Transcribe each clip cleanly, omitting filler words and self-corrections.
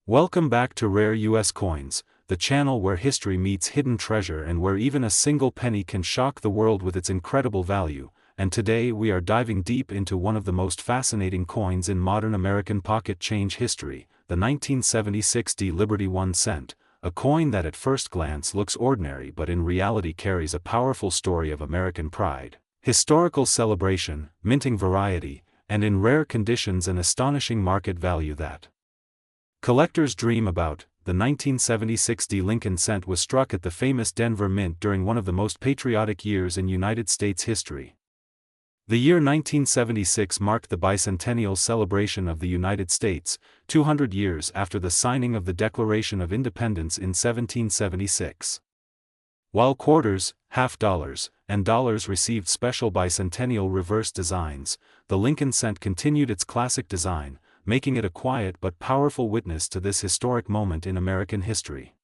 Welcome back to Rare US Coins, the channel where history meets hidden treasure and where even a single penny can shock the world with its incredible value. And today we are diving deep into one of the most fascinating coins in modern American pocket change history, the 1976 Liberty 1 cent, a coin that at first glance looks ordinary but in reality carries a powerful story of American pride, historical celebration, minting variety, and in rare conditions an astonishing market value that collectors dream about. The 1976 Lincoln cent was struck at the famous Denver Mint during one of the most patriotic years in United States history. The year 1976 marked the bicentennial celebration of the United States, 200 years after the signing of the Declaration of Independence in 1776. While quarters, half dollars, and dollars received special bicentennial reverse designs, the Lincoln cent continued its classic design, making it a quiet but powerful witness to this historic moment in American history.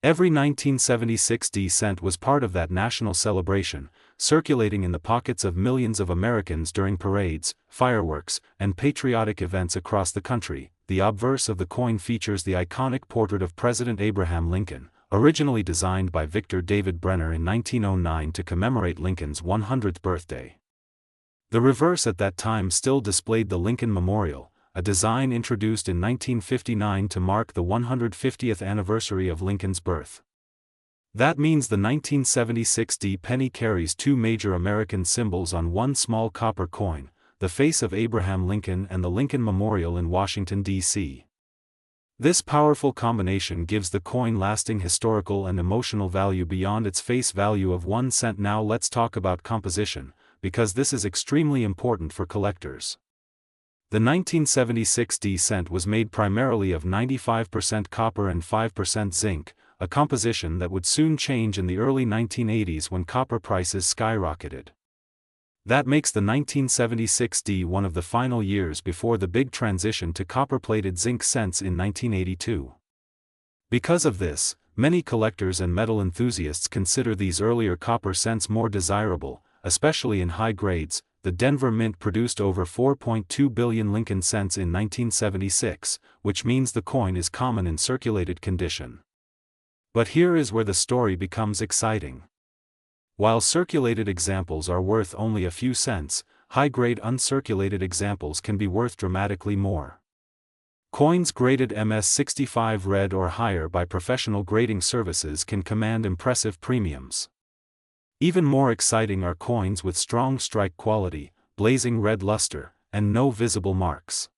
Every 1976 cent was part of that national celebration, circulating in the pockets of millions of Americans during parades, fireworks, and patriotic events across the country. The obverse of the coin features the iconic portrait of President Abraham Lincoln, originally designed by Victor David Brenner in 1909 to commemorate Lincoln's 100th birthday. The reverse at that time still displayed the Lincoln Memorial, a design introduced in 1959 to mark the 150th anniversary of Lincoln's birth. That means the 1976 penny carries two major American symbols on one small copper coin, the face of Abraham Lincoln and the Lincoln Memorial in Washington, D.C. This powerful combination gives the coin lasting historical and emotional value beyond its face value of 1 cent. Now let's talk about composition, because this is extremely important for collectors. The 1976 cent was made primarily of 95% copper and 5% zinc, a composition that would soon change in the early 1980s when copper prices skyrocketed. That makes the 1976 one of the final years before the big transition to copper-plated zinc cents in 1982. Because of this, many collectors and metal enthusiasts consider these earlier copper cents more desirable, especially in high grades. The Denver Mint produced over 4.2 billion Lincoln cents in 1976, which means the coin is common in circulated condition. But here is where the story becomes exciting. While circulated examples are worth only a few cents, high-grade uncirculated examples can be worth dramatically more. Coins graded MS65 red or higher by professional grading services can command impressive premiums. Even more exciting are coins with strong strike quality, blazing red luster, and no visible marks.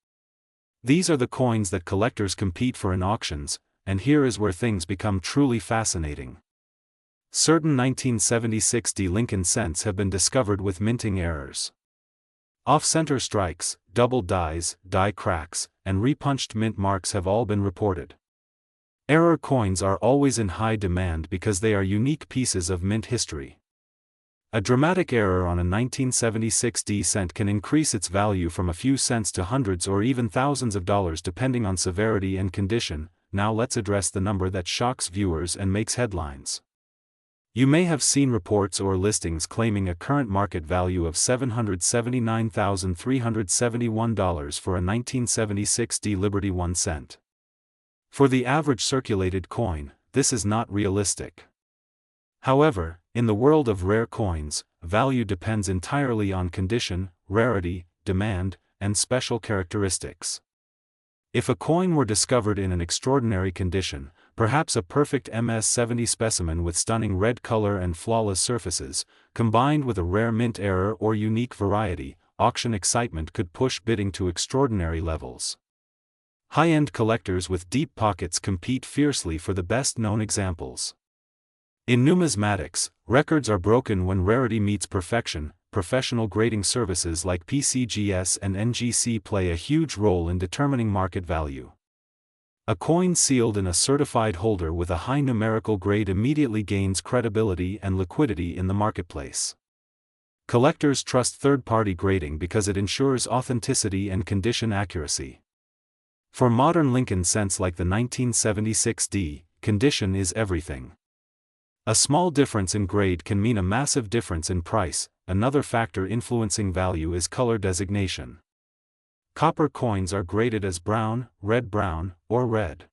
These are the coins that collectors compete for in auctions, and here is where things become truly fascinating. Certain 1976 Lincoln cents have been discovered with minting errors. Off-center strikes, double dies, die cracks, and repunched mint marks have all been reported. Error coins are always in high demand because they are unique pieces of mint history. A dramatic error on a 1976 cent can increase its value from a few cents to hundreds or even thousands of dollars depending on severity and condition. Now let's address the number that shocks viewers and makes headlines. You may have seen reports or listings claiming a current market value of $779,371 for a 1976 Liberty 1 cent. For the average circulated coin, this is not realistic. However, in the world of rare coins, value depends entirely on condition, rarity, demand, and special characteristics. If a coin were discovered in an extraordinary condition, perhaps a perfect MS-70 specimen with stunning red color and flawless surfaces, combined with a rare mint error or unique variety, auction excitement could push bidding to extraordinary levels. High-end collectors with deep pockets compete fiercely for the best-known examples. In numismatics, records are broken when rarity meets perfection. Professional grading services like PCGS and NGC play a huge role in determining market value. A coin sealed in a certified holder with a high numerical grade immediately gains credibility and liquidity in the marketplace. Collectors trust third-party grading because it ensures authenticity and condition accuracy. For modern Lincoln cents like the 1976 condition is everything. A small difference in grade can mean a massive difference in price. Another factor influencing value is color designation. Copper coins are graded as brown, red-brown, or red.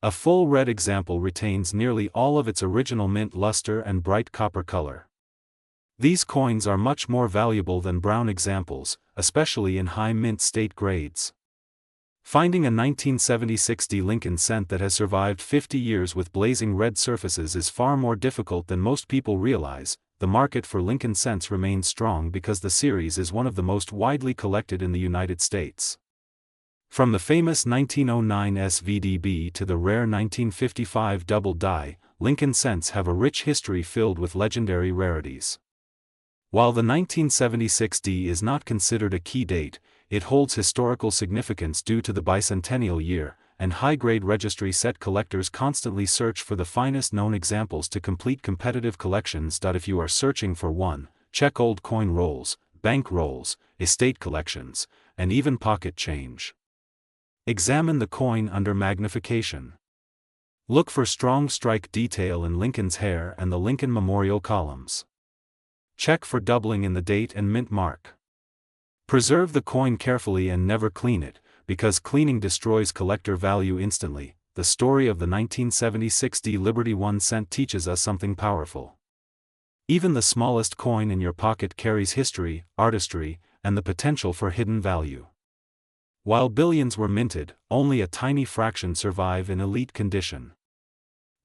A full red example retains nearly all of its original mint luster and bright copper color. These coins are much more valuable than brown examples, especially in high mint state grades. Finding a 1976 Lincoln cent that has survived 50 years with blazing red surfaces is far more difficult than most people realize. The market for Lincoln cents remains strong because the series is one of the most widely collected in the United States. From the famous 1909 SVDB to the rare 1955 double die, Lincoln cents have a rich history filled with legendary rarities. While the 1976 D is not considered a key date, it holds historical significance due to the bicentennial year, and high-grade registry set collectors constantly search for the finest known examples to complete competitive collections. If you are searching for one, check old coin rolls, bank rolls, estate collections, and even pocket change. Examine the coin under magnification. Look for strong strike detail in Lincoln's hair and the Lincoln Memorial columns. Check for doubling in the date and mint mark. Preserve the coin carefully and never clean it, because cleaning destroys collector value instantly. The story of the 1976 D Liberty 1 cent teaches us something powerful. Even the smallest coin in your pocket carries history, artistry, and the potential for hidden value. While billions were minted, only a tiny fraction survive in elite condition.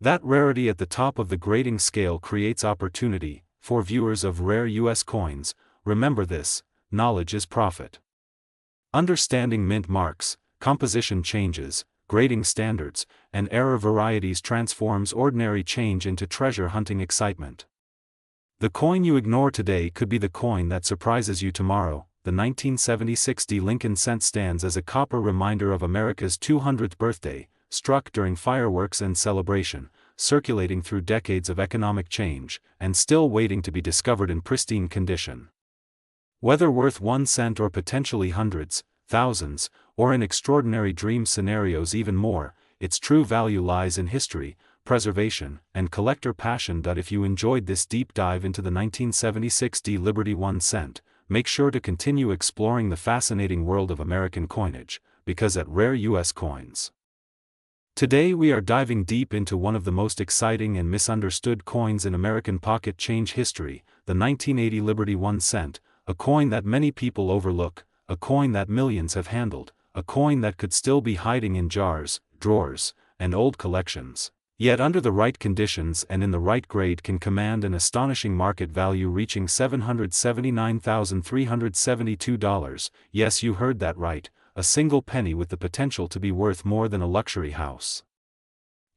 That rarity at the top of the grading scale creates opportunity. For viewers of rare U.S. coins, remember this: knowledge is profit. Understanding mint marks, composition changes, grading standards, and error varieties transforms ordinary change into treasure hunting excitement. The coin you ignore today could be the coin that surprises you tomorrow. The 1976 D Lincoln cent stands as a copper reminder of America's 200th birthday, struck during fireworks and celebration, circulating through decades of economic change, and still waiting to be discovered in pristine condition. Whether worth 1 cent or potentially hundreds, thousands, or in extraordinary dream scenarios even more, its true value lies in history, preservation, and collector passion. If you enjoyed this deep dive into the 1976 D Liberty 1 cent, make sure to continue exploring the fascinating world of American coinage, because at Rare U.S. Coins. Today we are diving deep into one of the most exciting and misunderstood coins in American pocket change history, the 1980 Liberty 1 cent, a coin that many people overlook, a coin that millions have handled, a coin that could still be hiding in jars, drawers, and old collections, yet under the right conditions and in the right grade can command an astonishing market value reaching $779,372. Yes, you heard that right. A single penny with the potential to be worth more than a luxury house.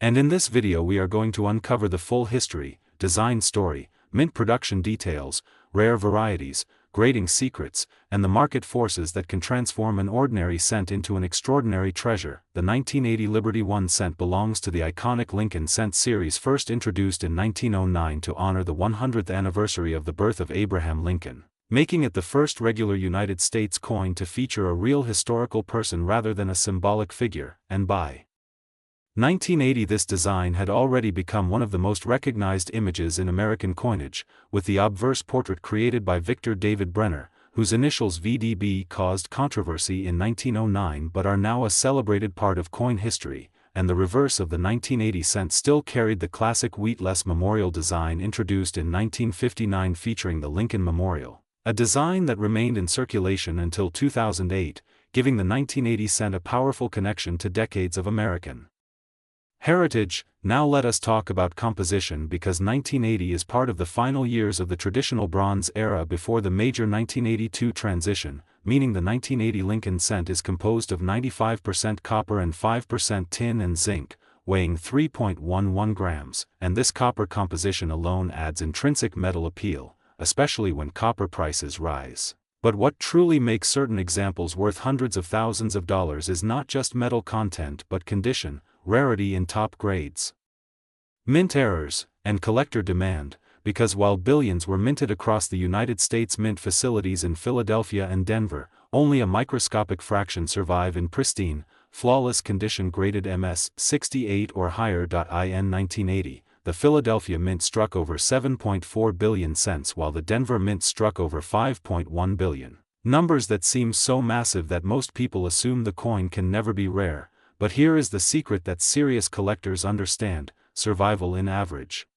And in this video we are going to uncover the full history, design story, mint production details, rare varieties, grading secrets, and the market forces that can transform an ordinary cent into an extraordinary treasure. The 1980 Liberty 1 cent belongs to the iconic Lincoln cent series, first introduced in 1909 to honor the 100th anniversary of the birth of Abraham Lincoln, making it the first regular United States coin to feature a real historical person rather than a symbolic figure, and by 1980 this design had already become one of the most recognized images in American coinage, with the obverse portrait created by Victor David Brenner, whose initials VDB caused controversy in 1909 but are now a celebrated part of coin history, and the reverse of the 1980 cent still carried the classic wheatless memorial design introduced in 1959 featuring the Lincoln Memorial, a design that remained in circulation until 2008, giving the 1980 cent a powerful connection to decades of American heritage. Now let us talk about composition, because 1980 is part of the final years of the traditional bronze era before the major 1982 transition, meaning the 1980 Lincoln cent is composed of 95% copper and 5% tin and zinc, weighing 3.11 grams, and this copper composition alone adds intrinsic metal appeal, especially when copper prices rise. But what truly makes certain examples worth hundreds of thousands of dollars is not just metal content but condition, rarity in top grades, mint errors, and collector demand, because while billions were minted across the United States mint facilities in Philadelphia and Denver, only a microscopic fraction survive in pristine, flawless condition graded MS 68 or higher. In 1980, the Philadelphia Mint struck over 7.4 billion cents while the Denver Mint struck over 5.1 billion. Numbers that seem so massive that most people assume the coin can never be rare, but here is the secret that serious collectors understand: survival in average.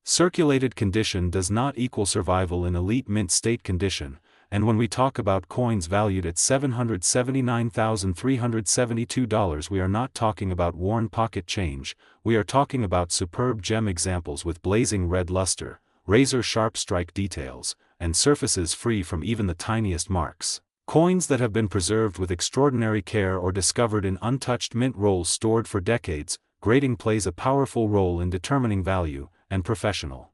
Circulated condition does not equal survival in elite mint state condition, and when we talk about coins valued at $779,372, we are not talking about worn pocket change, we are talking about superb gem examples with blazing red luster, razor-sharp strike details, and surfaces free from even the tiniest marks. Coins that have been preserved with extraordinary care or discovered in untouched mint rolls stored for decades. Grading plays a powerful role in determining value, and professional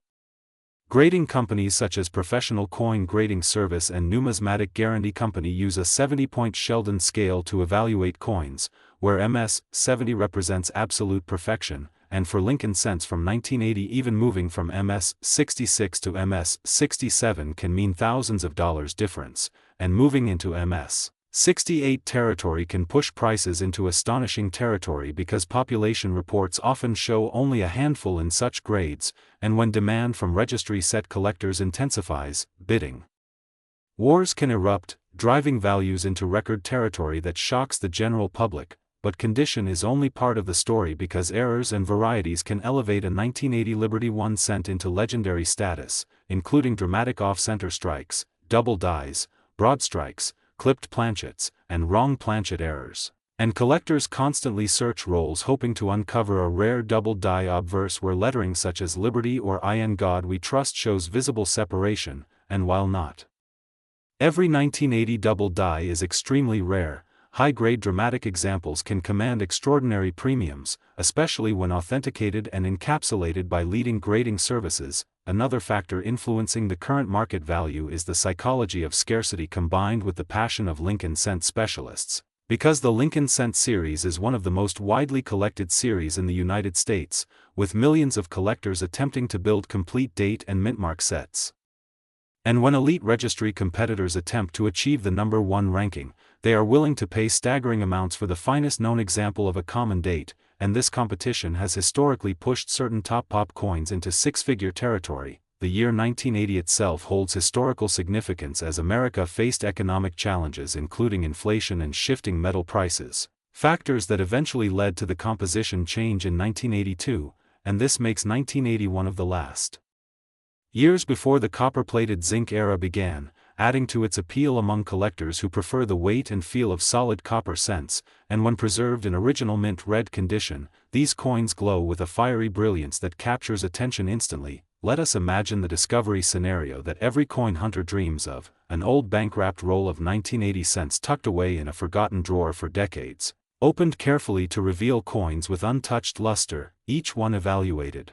grading companies such as Professional Coin Grading Service and Numismatic Guarantee Company use a 70-point Sheldon scale to evaluate coins, where MS 70 represents absolute perfection, and for Lincoln cents from 1980 even moving from MS 66 to MS 67 can mean thousands of dollars difference, and moving into MS 68 territory can push prices into astonishing territory because population reports often show only a handful in such grades, and when demand from registry set collectors intensifies, bidding wars can erupt, driving values into record territory that shocks the general public. But condition is only part of the story, because errors and varieties can elevate a 1980 Liberty 1 cent into legendary status, including dramatic off-center strikes, double dies, broad strikes, clipped planchets, and wrong planchet errors. And collectors constantly search rolls hoping to uncover a rare double die obverse where lettering such as Liberty or In God We Trust shows visible separation, and while not every 1980 double die is extremely rare, high-grade dramatic examples can command extraordinary premiums, especially when authenticated and encapsulated by leading grading services. Another factor influencing the current market value is the psychology of scarcity combined with the passion of Lincoln cent specialists. Because the Lincoln cent series is one of the most widely collected series in the United States, with millions of collectors attempting to build complete date and mintmark sets. And when elite registry competitors attempt to achieve the number one ranking, they are willing to pay staggering amounts for the finest known example of a common date, and this competition has historically pushed certain top pop coins into six-figure territory. The year 1980 itself holds historical significance as America faced economic challenges including inflation and shifting metal prices, factors that eventually led to the composition change in 1982, and this makes 1980 one of the last years before the copper-plated zinc era began, adding to its appeal among collectors who prefer the weight and feel of solid copper cents, and when preserved in original mint red condition, these coins glow with a fiery brilliance that captures attention instantly. Let us imagine the discovery scenario that every coin hunter dreams of: an old bank-wrapped roll of 1980 cents tucked away in a forgotten drawer for decades, opened carefully to reveal coins with untouched luster, each one evaluated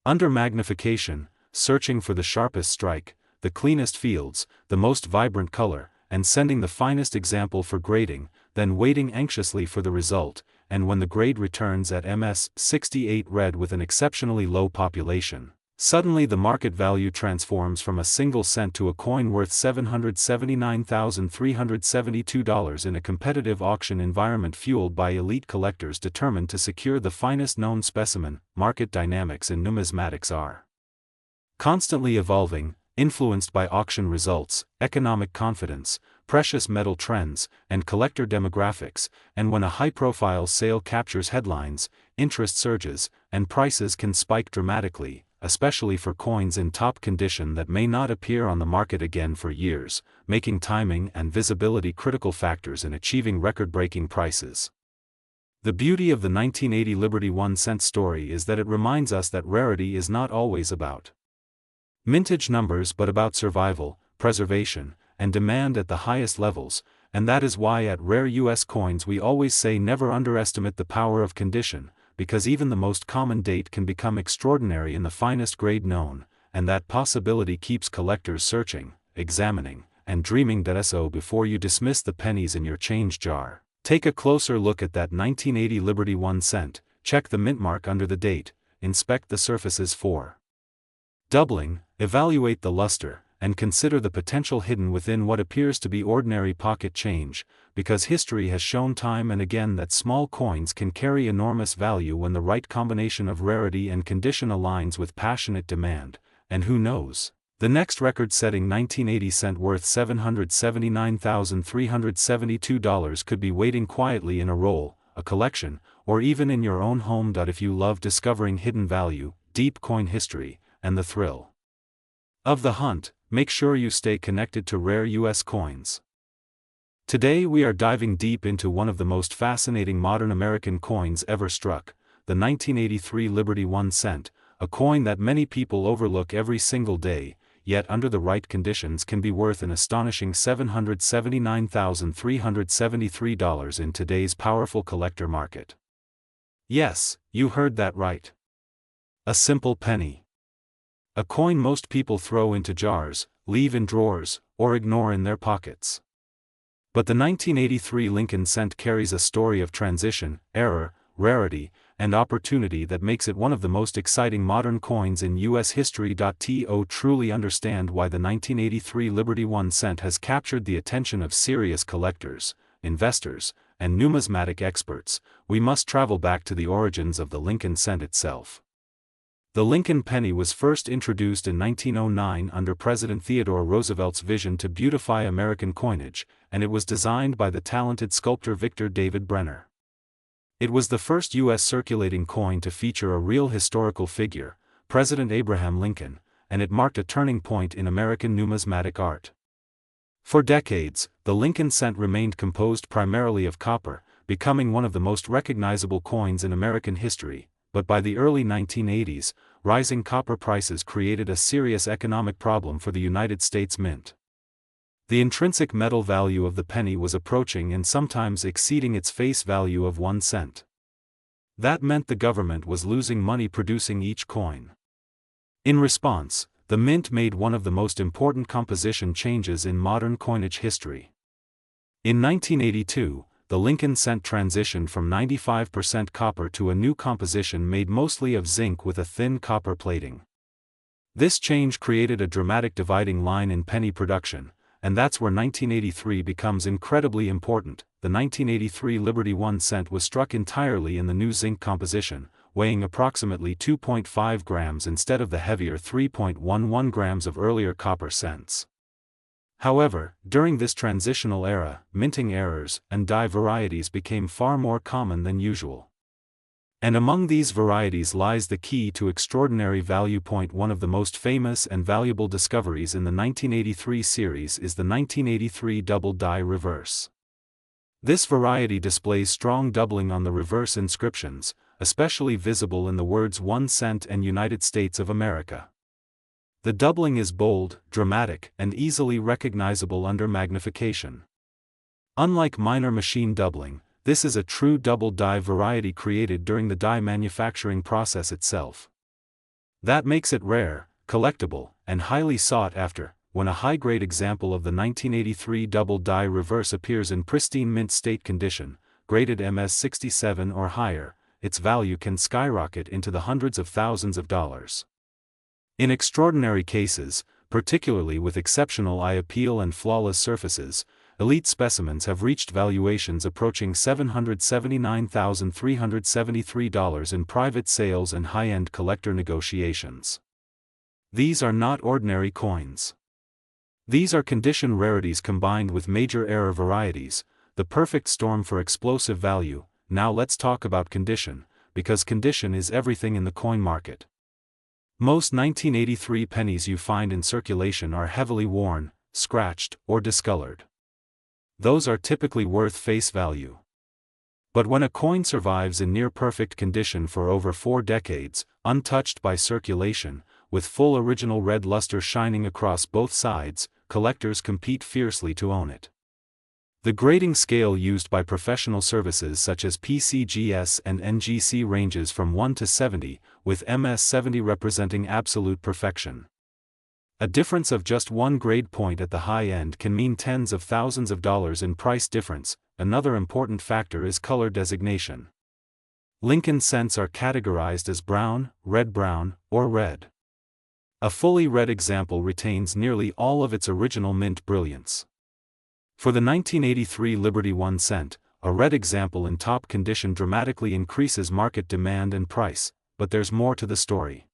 under magnification, searching for the sharpest strike, the cleanest fields, the most vibrant color, and sending the finest example for grading, then waiting anxiously for the result, and when the grade returns at MS 68 red with an exceptionally low population, suddenly the market value transforms from a single cent to a coin worth $779,372 in a competitive auction environment fueled by elite collectors determined to secure the finest known specimen. Market dynamics in numismatics are constantly evolving, influenced by auction results, economic confidence, precious metal trends, and collector demographics, and when a high-profile sale captures headlines, interest surges, and prices can spike dramatically, especially for coins in top condition that may not appear on the market again for years, making timing and visibility critical factors in achieving record-breaking prices. The beauty of the 1980 Liberty 1 cent story is that it reminds us that rarity is not always about mintage numbers but about survival, preservation, and demand at the highest levels, and that is why at Rare U.S. Coins we always say never underestimate the power of condition, because even the most common date can become extraordinary in the finest grade known, and that possibility keeps collectors searching, examining, and dreaming. So before you dismiss the pennies in your change jar, take a closer look at that 1980 Liberty 1 cent, check the mint mark under the date, inspect the surfaces for doubling, evaluate the luster, and consider the potential hidden within what appears to be ordinary pocket change, because history has shown time and again that small coins can carry enormous value when the right combination of rarity and condition aligns with passionate demand, and who knows, The next record-setting 1980 cent worth $779,372 could be waiting quietly in a roll, a collection, or even in your own home. If you love discovering hidden value, deep coin history, and the thrill of the hunt, make sure you stay connected to Rare U.S. Coins. Today we are diving deep into one of the most fascinating modern American coins ever struck, the 1983 Liberty 1 cent, a coin that many people overlook every single day, yet under the right conditions can be worth an astonishing $779,373 in today's powerful collector market. Yes, you heard that right. A simple penny. A coin most people throw into jars, leave in drawers, or ignore in their pockets. But the 1983 Lincoln cent carries a story of transition, error, rarity, and opportunity that makes it one of the most exciting modern coins in U.S. history. To truly understand why the 1983 Liberty 1 cent has captured the attention of serious collectors, investors, and numismatic experts, we must travel back to the origins of the Lincoln cent itself. The Lincoln penny was first introduced in 1909 under President Theodore Roosevelt's vision to beautify American coinage, and it was designed by the talented sculptor Victor David Brenner. It was the first U.S. circulating coin to feature a real historical figure, President Abraham Lincoln, and it marked a turning point in American numismatic art. For decades, the Lincoln cent remained composed primarily of copper, becoming one of the most recognizable coins in American history, but by the early 1980s, rising copper prices created a serious economic problem for the United States Mint. The intrinsic metal value of the penny was approaching and sometimes exceeding its face value of 1 cent. That meant the government was losing money producing each coin. In response, the mint made one of the most important composition changes in modern coinage history. In 1982, the Lincoln cent transitioned from 95% copper to a new composition made mostly of zinc with a thin copper plating. This change created a dramatic dividing line in penny production, and that's where 1983 becomes incredibly important. The 1983 Liberty 1 cent was struck entirely in the new zinc composition, weighing approximately 2.5 grams instead of the heavier 3.11 grams of earlier copper cents. However, during this transitional era, minting errors and die varieties became far more common than usual. And among these varieties lies the key to extraordinary value. One of the most famous and valuable discoveries in the 1983 series is the 1983 double die reverse. This variety displays strong doubling on the reverse inscriptions, especially visible in the words 1 cent and United States of America. The doubling is bold, dramatic, and easily recognizable under magnification. Unlike minor machine doubling, this is a true double die variety created during the die manufacturing process itself. That makes it rare, collectible, and highly sought after. When a high-grade example of the 1983 double die reverse appears in pristine mint state condition, graded MS67 or higher, its value can skyrocket into the hundreds of thousands of dollars. In extraordinary cases, particularly with exceptional eye appeal and flawless surfaces, elite specimens have reached valuations approaching $779,373 in private sales and high-end collector negotiations. These are not ordinary coins. These are condition rarities combined with major error varieties, the perfect storm for explosive value. Now let's talk about condition, because condition is everything in the coin market. Most 1983 pennies you find in circulation are heavily worn, scratched, or discolored. Those are typically worth face value. But when a coin survives in near-perfect condition for over 4 decades, untouched by circulation, with full original red luster shining across both sides, collectors compete fiercely to own it. The grading scale used by professional services such as PCGS and NGC ranges from 1 to 70, with MS70 representing absolute perfection. A difference of just 1 grade point at the high end can mean tens of thousands of dollars in price difference. Another important factor is color designation. Lincoln cents are categorized as brown, red-brown, or red. A fully red example retains nearly all of its original mint brilliance. For the 1983 Liberty 1 cent, a red example in top condition dramatically increases market demand and price, but there's more to the story.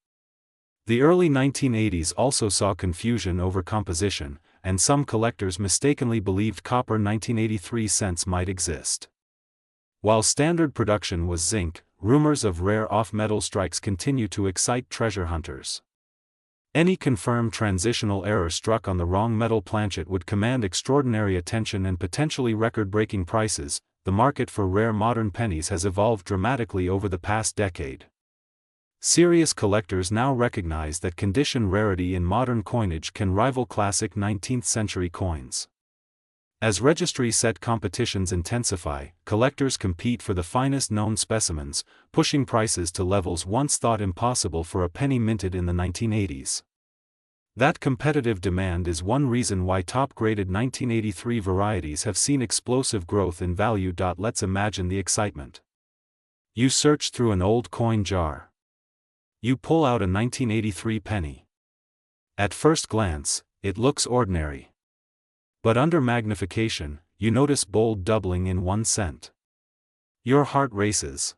The early 1980s also saw confusion over composition, and some collectors mistakenly believed copper 1983 cents might exist. While standard production was zinc, rumors of rare off-metal strikes continue to excite treasure hunters. Any confirmed transitional error struck on the wrong metal planchet would command extraordinary attention and potentially record-breaking prices. The market for rare modern pennies has evolved dramatically over the past decade. Serious collectors now recognize that condition rarity in modern coinage can rival classic 19th-century coins. As registry set competitions intensify, collectors compete for the finest known specimens, pushing prices to levels once thought impossible for a penny minted in the 1980s. That competitive demand is one reason why top-graded 1983 varieties have seen explosive growth in value. Let's imagine the excitement. You search through an old coin jar. You pull out a 1983 penny. At first glance, it looks ordinary. But under magnification, you notice bold doubling in 1 cent. Your heart races.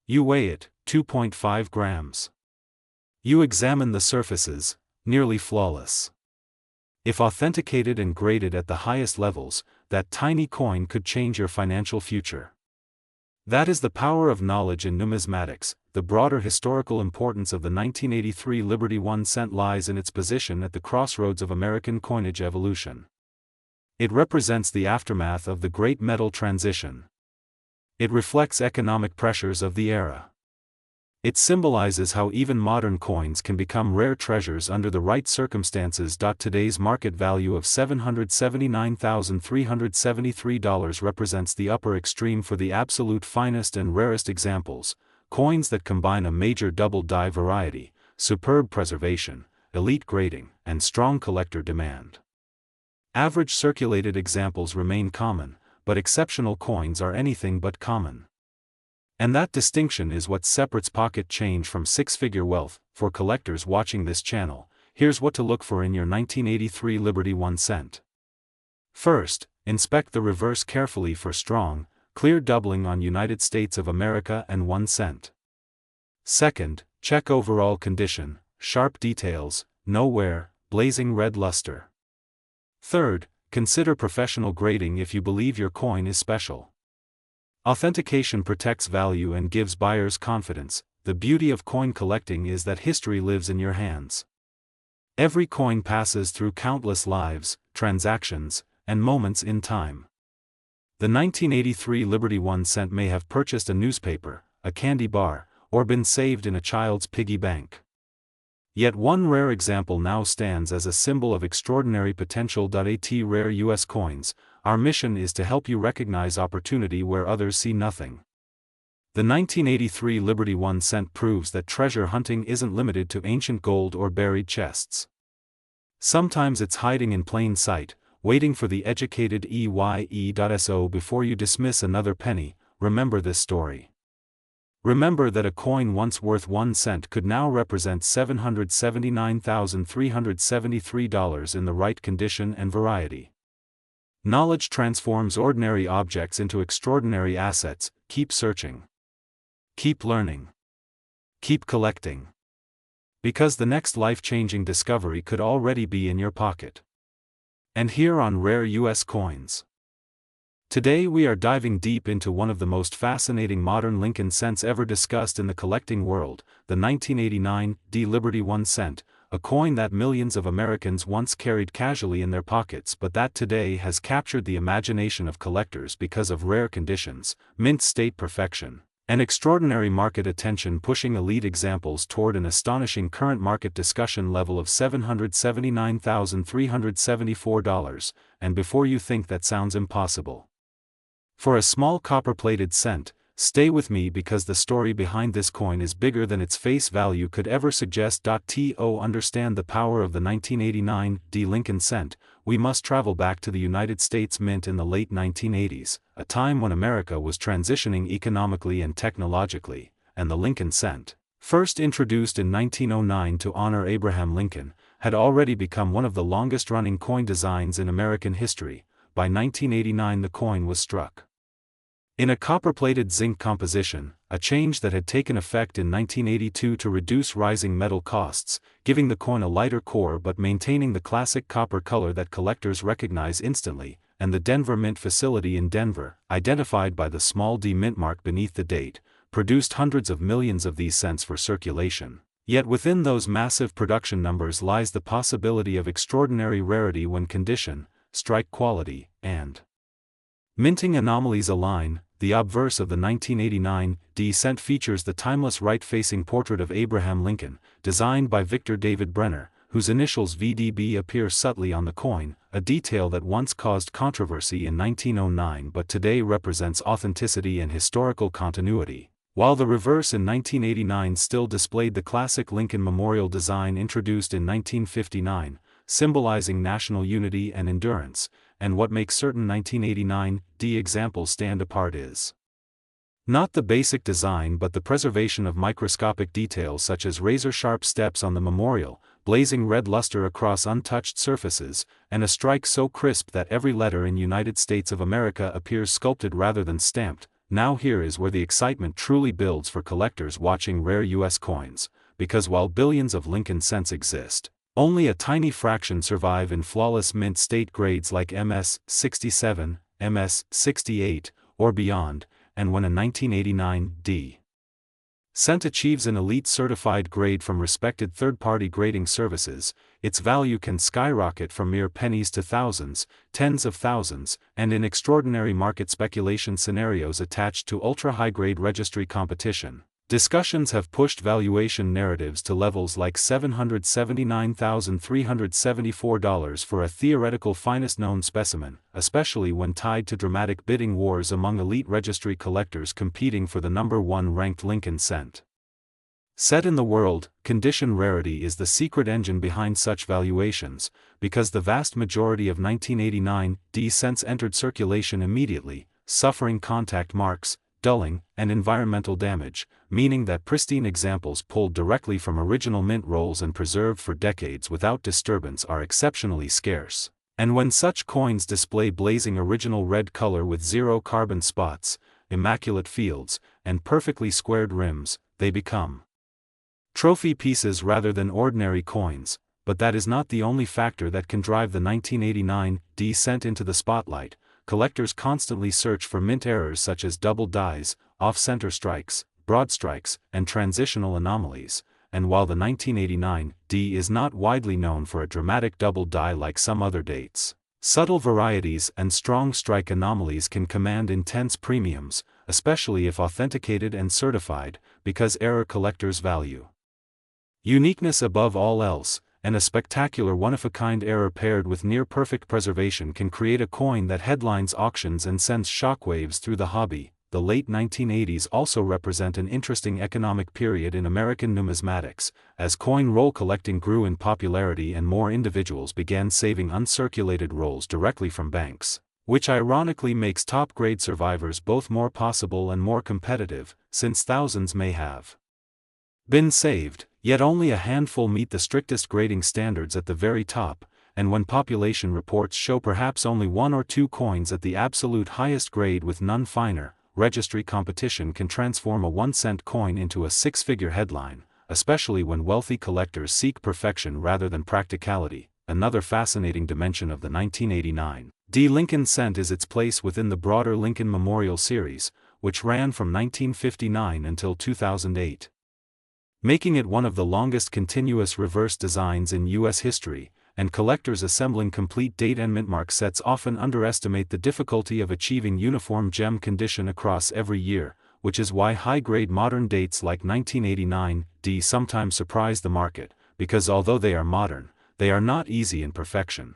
You weigh it, 2.5 grams. You examine the surfaces, nearly flawless. If authenticated and graded at the highest levels, that tiny coin could change your financial future. That is the power of knowledge in numismatics. The broader historical importance of the 1983 Liberty 1 cent lies in its position at the crossroads of American coinage evolution. It represents the aftermath of the Great Metal Transition. It reflects economic pressures of the era. It symbolizes how even modern coins can become rare treasures under the right circumstances. Today's market value of $779,373 represents the upper extreme for the absolute finest and rarest examples, coins that combine a major double-die variety, superb preservation, elite grading, and strong collector demand. Average circulated examples remain common, but exceptional coins are anything but common. And that distinction is what separates pocket change from six-figure wealth. For collectors watching this channel, here's what to look for in your 1983 Liberty 1 cent. First, inspect the reverse carefully for strong, clear doubling on United States of America and 1 cent. Second, check overall condition, sharp details, no wear, blazing red luster. Third, consider professional grading if you believe your coin is special. Authentication protects value and gives buyers confidence. The beauty of coin collecting is that history lives in your hands. Every coin passes through countless lives, transactions, and moments in time. The 1983 Liberty 1 cent may have purchased a newspaper, a candy bar, or been saved in a child's piggy bank. Yet one rare example now stands as a symbol of extraordinary potential. At Rare U.S. Coins, our mission is to help you recognize opportunity where others see nothing. The 1983 Liberty 1 cent proves that treasure hunting isn't limited to ancient gold or buried chests. Sometimes it's hiding in plain sight, waiting for the educated EYE.so. Before you dismiss another penny, remember this story. Remember that a coin once worth 1 cent could now represent $779,373 in the right condition and variety. Knowledge transforms ordinary objects into extraordinary assets. Keep searching. Keep learning. Keep collecting. Because the next life-changing discovery could already be in your pocket. And here on Rare U.S. Coins. Today we are diving deep into one of the most fascinating modern Lincoln cents ever discussed in the collecting world, the 1989 Liberty 1 cent, a coin that millions of Americans once carried casually in their pockets but that today has captured the imagination of collectors because of rare conditions, mint state perfection, and extraordinary market attention, pushing elite examples toward an astonishing current market discussion level of $779,374, and before you think that sounds impossible. For a small copper-plated cent, stay with me because the story behind this coin is bigger than its face value could ever suggest. To understand the power of the 1989 Lincoln cent, we must travel back to the United States Mint in the late 1980s, a time when America was transitioning economically and technologically, and the Lincoln cent, first introduced in 1909 to honor Abraham Lincoln, had already become one of the longest-running coin designs in American history. By 1989 the coin was struck. In a copper-plated zinc composition, a change that had taken effect in 1982 to reduce rising metal costs, giving the coin a lighter core but maintaining the classic copper color that collectors recognize instantly, and the Denver Mint facility in Denver, identified by the small d mint mark beneath the date, produced hundreds of millions of these cents for circulation. Yet within those massive production numbers lies the possibility of extraordinary rarity when condition, strike quality, and minting anomalies align. The obverse of the 1989 D cent features the timeless right-facing portrait of Abraham Lincoln, designed by Victor David Brenner, whose initials VDB appear subtly on the coin, a detail that once caused controversy in 1909 but today represents authenticity and historical continuity. While the reverse in 1989 still displayed the classic Lincoln Memorial design introduced in 1959, symbolizing national unity and endurance, and what makes certain 1989 D examples stand apart is not the basic design but the preservation of microscopic details such as razor-sharp steps on the memorial, blazing red luster across untouched surfaces, and a strike so crisp that every letter in United States of America appears sculpted rather than stamped. Now here is where the excitement truly builds for collectors watching rare U.S. coins, because while billions of Lincoln cents exist, only a tiny fraction survive in flawless mint state grades like MS 67, MS 68, or beyond, and when a 1989 D cent achieves an elite certified grade from respected third-party grading services, its value can skyrocket from mere pennies to thousands, tens of thousands, and in extraordinary market speculation scenarios attached to ultra-high-grade registry competition. Discussions have pushed valuation narratives to levels like $779,374 for a theoretical finest known specimen, especially when tied to dramatic bidding wars among elite registry collectors competing for the number one ranked Lincoln cent. Set in the world, condition rarity is the secret engine behind such valuations, because the vast majority of 1989 D cents entered circulation immediately, suffering contact marks, dulling, and environmental damage, meaning that pristine examples pulled directly from original mint rolls and preserved for decades without disturbance are exceptionally scarce. And when such coins display blazing original red color with zero carbon spots, immaculate fields, and perfectly squared rims, they become trophy pieces rather than ordinary coins. But that is not the only factor that can drive the 1989 D cent into the spotlight. Collectors constantly search for mint errors such as double dies, off-center strikes, broad strikes, and transitional anomalies, and while the 1989 D is not widely known for a dramatic double die like some other dates, subtle varieties and strong strike anomalies can command intense premiums, especially if authenticated and certified, because error collectors value uniqueness above all else, and a spectacular one-of-a-kind error paired with near-perfect preservation can create a coin that headlines auctions and sends shockwaves through the hobby. The late 1980s also represent an interesting economic period in American numismatics, as coin roll collecting grew in popularity and more individuals began saving uncirculated rolls directly from banks, which ironically makes top-grade survivors both more possible and more competitive, since thousands may have been saved, yet only a handful meet the strictest grading standards at the very top, and when population reports show perhaps only one or two coins at the absolute highest grade with none finer, registry competition can transform a 1-cent coin into a six-figure headline, especially when wealthy collectors seek perfection rather than practicality. Another fascinating dimension of the 1989 D Lincoln cent is its place within the broader Lincoln Memorial series, which ran from 1959 until 2008. Making it one of the longest continuous reverse designs in U.S. history, and collectors assembling complete date and mintmark sets often underestimate the difficulty of achieving uniform gem condition across every year, which is why high-grade modern dates like 1989 D sometimes surprise the market, because although they are modern, they are not easy in perfection.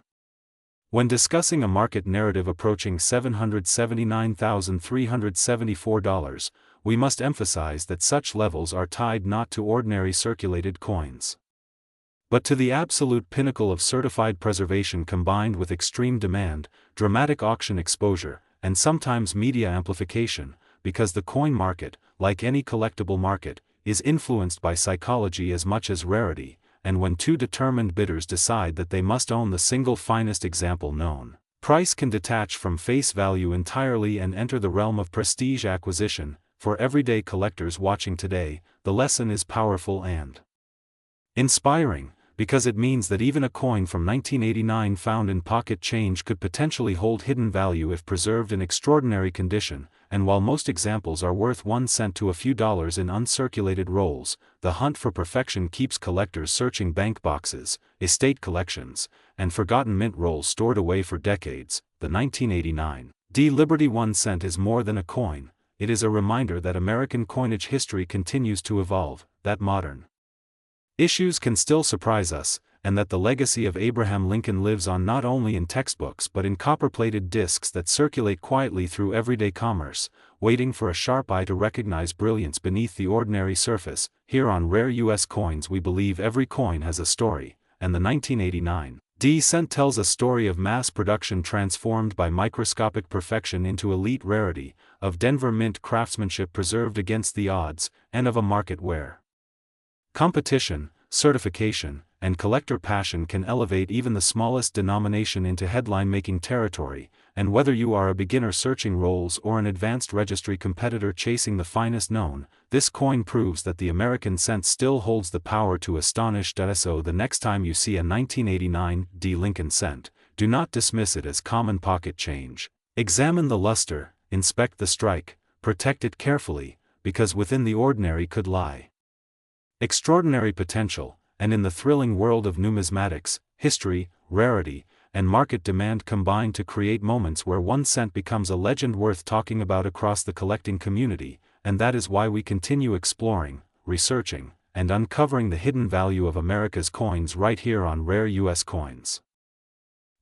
When discussing a market narrative approaching $779,374, we must emphasize that such levels are tied not to ordinary circulated coins, but to the absolute pinnacle of certified preservation combined with extreme demand, dramatic auction exposure, and sometimes media amplification, because the coin market, like any collectible market, is influenced by psychology as much as rarity, and when two determined bidders decide that they must own the single finest example known, Price can detach from face value entirely and enter the realm of prestige acquisition. For everyday collectors watching today, the lesson is powerful and inspiring, because it means that even a coin from 1989 found in pocket change could potentially hold hidden value if preserved in extraordinary condition, and while most examples are worth 1 cent to a few dollars in uncirculated rolls, the hunt for perfection keeps collectors searching bank boxes, estate collections, and forgotten mint rolls stored away for decades. The 1989 Liberty 1 cent is more than a coin, it is a reminder that American coinage history continues to evolve, that modern issues can still surprise us, and that the legacy of Abraham Lincoln lives on not only in textbooks but in copper-plated discs that circulate quietly through everyday commerce, waiting for a sharp eye to recognize brilliance beneath the ordinary surface. Here on Rare U.S. Coins we believe every coin has a story, and the 1989 cent tells a story of mass production transformed by microscopic perfection into elite rarity, of Denver Mint craftsmanship preserved against the odds, and of a market where competition, certification, and collector passion can elevate even the smallest denomination into headline-making territory, and whether you are a beginner searching rolls or an advanced registry competitor chasing the finest known, this coin proves that the American cent still holds the power to astonish. So the next time you see a 1989 Lincoln cent, do not dismiss it as common pocket change. Examine the luster, inspect the strike, protect it carefully, because within the ordinary could lie extraordinary potential, and in the thrilling world of numismatics, history, rarity, and market demand combine to create moments where 1 cent becomes a legend worth talking about across the collecting community, and that is why we continue exploring, researching, and uncovering the hidden value of America's coins right here on Rare U.S. Coins.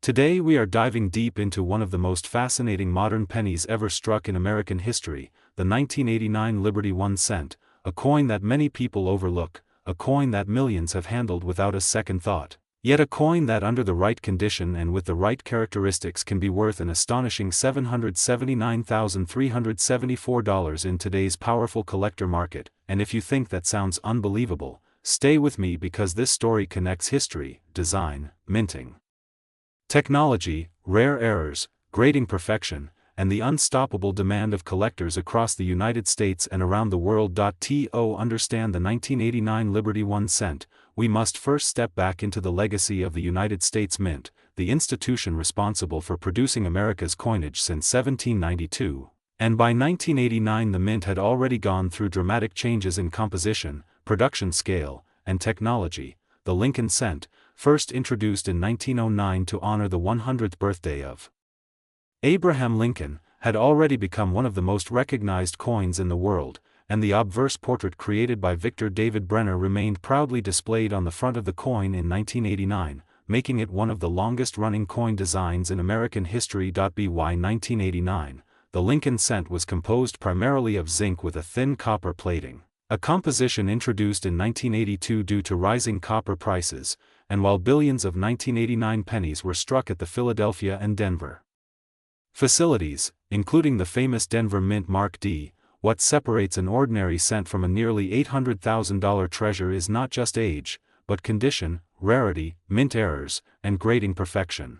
Today we are diving deep into one of the most fascinating modern pennies ever struck in American history, the 1989 Liberty 1 cent, a coin that many people overlook, a coin that millions have handled without a second thought, yet a coin that under the right condition and with the right characteristics can be worth an astonishing $779,374 in today's powerful collector market. And if you think that sounds unbelievable, stay with me because this story connects history, design, minting, technology, rare errors, grading perfection, and the unstoppable demand of collectors across the United States and around the world. To understand the 1989 Liberty 1 cent, we must first step back into the legacy of the United States Mint, the institution responsible for producing America's coinage since 1792. And by 1989 the Mint had already gone through dramatic changes in composition, production scale, and technology. The Lincoln cent, first introduced in 1909 to honor the 100th birthday of Abraham Lincoln, had already become one of the most recognized coins in the world, and the obverse portrait created by Victor David Brenner remained proudly displayed on the front of the coin in 1989, making it one of the longest-running coin designs in American history. By 1989, the Lincoln cent was composed primarily of zinc with a thin copper plating, a composition introduced in 1982 due to rising copper prices, and while billions of 1989 pennies were struck at the Philadelphia and Denver facilities, including the famous Denver Mint Mark D, what separates an ordinary cent from a nearly $800,000 treasure is not just age, but condition, rarity, mint errors, and grading perfection.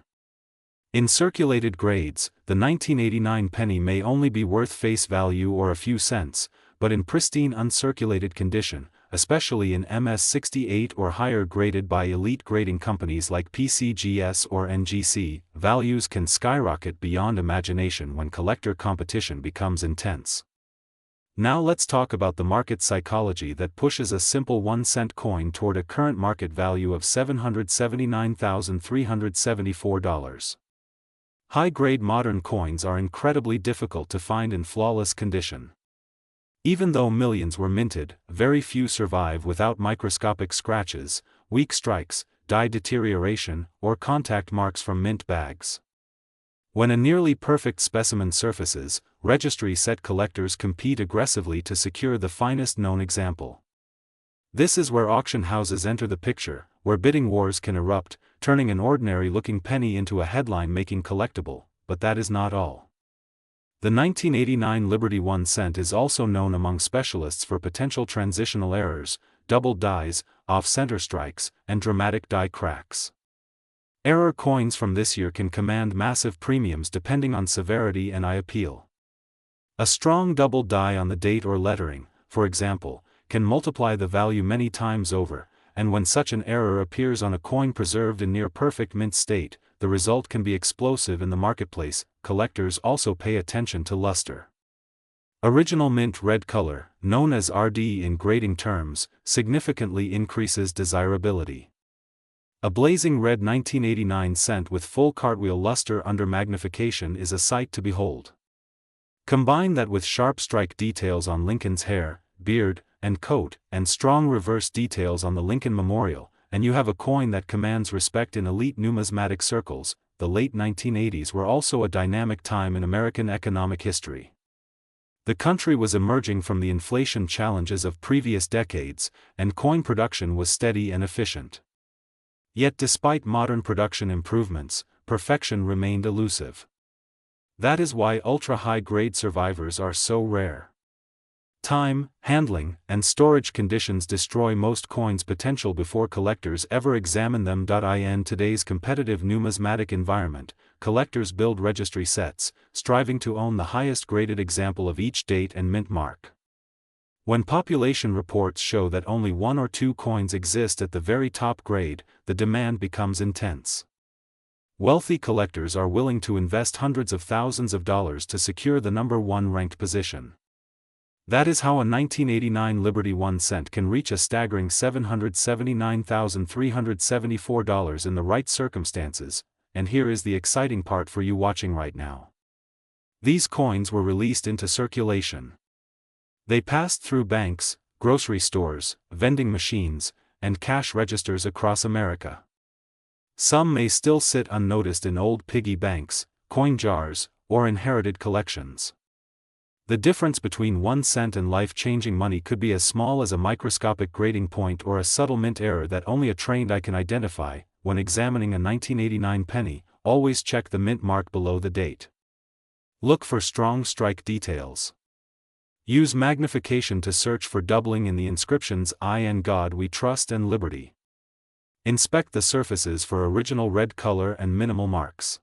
In circulated grades, the 1989 penny may only be worth face value or a few cents, but in pristine uncirculated condition, especially in MS-68 or higher graded by elite grading companies like PCGS or NGC, values can skyrocket beyond imagination when collector competition becomes intense. Now let's talk about the market psychology that pushes a simple 1 cent coin toward a current market value of $779,374. High-grade modern coins are incredibly difficult to find in flawless condition. Even though millions were minted, very few survive without microscopic scratches, weak strikes, die deterioration, or contact marks from mint bags. When a nearly perfect specimen surfaces, registry-set collectors compete aggressively to secure the finest known example. This is where auction houses enter the picture, where bidding wars can erupt, turning an ordinary-looking penny into a headline-making collectible, but that is not all. The 1989 Liberty 1 cent is also known among specialists for potential transitional errors, doubled dies, off-center strikes, and dramatic die cracks. Error coins from this year can command massive premiums depending on severity and I appeal. A strong double die on the date or lettering, for example, can multiply the value many times over, and when such an error appears on a coin preserved in near-perfect mint state, the result can be explosive in the marketplace. Collectors also pay attention to luster. Original mint red color, known as RD in grading terms, significantly increases desirability. A blazing red 1989 cent with full cartwheel luster under magnification is a sight to behold. Combine that with sharp strike details on Lincoln's hair, beard, and coat, and strong reverse details on the Lincoln Memorial, and you have a coin that commands respect in elite numismatic circles. The late 1980s were also a dynamic time in American economic history. The country was emerging from the inflation challenges of previous decades, and coin production was steady and efficient. Yet despite modern production improvements, perfection remained elusive. That is why ultra-high-grade survivors are so rare. Time, handling, and storage conditions destroy most coins' potential before collectors ever examine them. In today's competitive numismatic environment, collectors build registry sets, striving to own the highest graded example of each date and mint mark. When population reports show that only 1 or 2 coins exist at the very top grade, the demand becomes intense. Wealthy collectors are willing to invest hundreds of thousands of dollars to secure the number 1 ranked position. That is how a 1989 Liberty 1 cent can reach a staggering $779,374 in the right circumstances, and here is the exciting part for you watching right now. These coins were released into circulation. They passed through banks, grocery stores, vending machines, and cash registers across America. Some may still sit unnoticed in old piggy banks, coin jars, or inherited collections. The difference between 1 cent and life-changing money could be as small as a microscopic grading point or a subtle mint error that only a trained eye can identify. When examining a 1989 penny, always check the mint mark below the date. Look for strong strike details. Use magnification to search for doubling in the inscriptions "I and God We Trust" and "Liberty." Inspect the surfaces for original red color and minimal marks.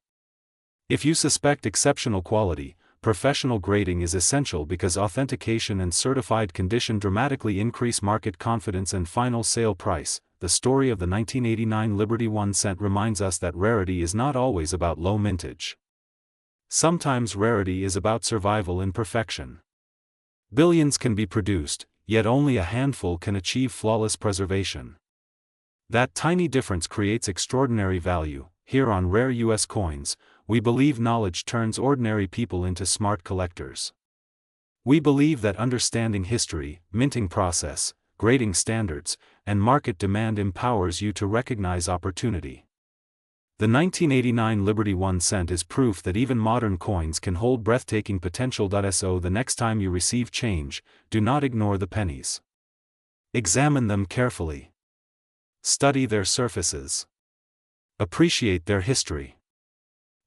If you suspect exceptional quality, professional grading is essential because authentication and certified condition dramatically increase market confidence and final sale price. The story of the 1989 Liberty 1 cent reminds us that rarity is not always about low mintage. Sometimes rarity is about survival in perfection. Billions can be produced, yet only a handful can achieve flawless preservation. That tiny difference creates extraordinary value. Here on Rare U.S. Coins, we believe knowledge turns ordinary people into smart collectors. We believe that understanding history, minting process, grading standards, and market demand empowers you to recognize opportunity. The 1989 Liberty 1 cent is proof that even modern coins can hold breathtaking potential. So the next time you receive change, do not ignore the pennies. Examine them carefully. Study their surfaces. Appreciate their history.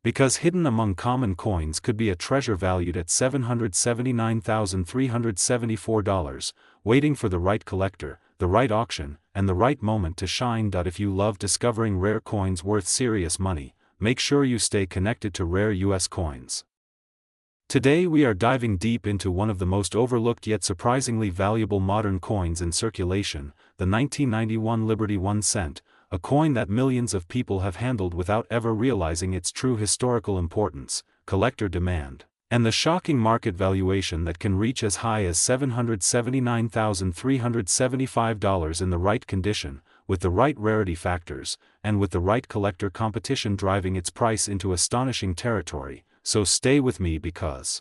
Because hidden among common coins could be a treasure valued at $779,374, waiting for the right collector, the right auction, and the right moment to shine. If you love discovering rare coins worth serious money, make sure you stay connected to Rare U.S. Coins. Today we are diving deep into one of the most overlooked yet surprisingly valuable modern coins in circulation, the 1991 Liberty 1 cent, a coin that millions of people have handled without ever realizing its true historical importance, collector demand, and the shocking market valuation that can reach as high as $779,375 in the right condition, with the right rarity factors, and with the right collector competition driving its price into astonishing territory. So stay with me because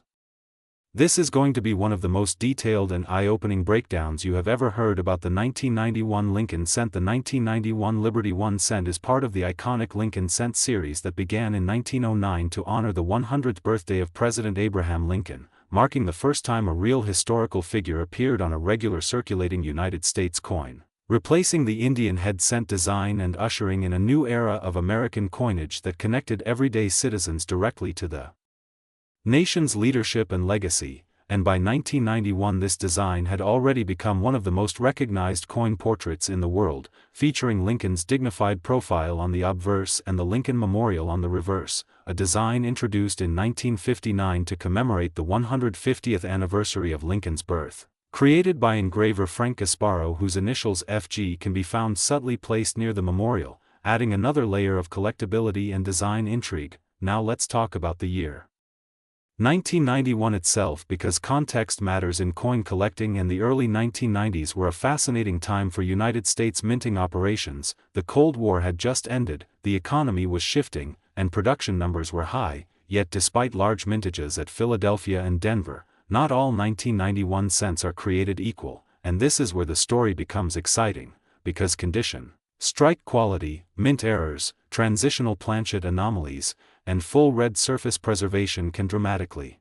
this is going to be one of the most detailed and eye-opening breakdowns you have ever heard about the 1991 Lincoln cent. The 1991 Liberty 1 cent is part of the iconic Lincoln cent series that began in 1909 to honor the 100th birthday of President Abraham Lincoln, marking the first time a real historical figure appeared on a regular circulating United States coin, replacing the Indian head cent design and ushering in a new era of American coinage that connected everyday citizens directly to the nation's leadership and legacy. and by 1991 this design had already become one of the most recognized coin portraits in the world, featuring Lincoln's dignified profile on the obverse and the Lincoln Memorial on the reverse, a design introduced in 1959 to commemorate the 150th anniversary of Lincoln's birth. Created by engraver Frank Gasparo, whose initials FG can be found subtly placed near the memorial, adding another layer of collectability and design intrigue. Now let's talk about the year 1991 itself, because context matters in coin collecting, and the early 1990s were a fascinating time for United States minting operations. The Cold War had just ended, the economy was shifting, and production numbers were high, yet despite large mintages at Philadelphia and Denver, not all 1991 cents are created equal, and this is where the story becomes exciting, because condition, strike quality, mint errors, transitional planchet anomalies, and full red surface preservation can dramatically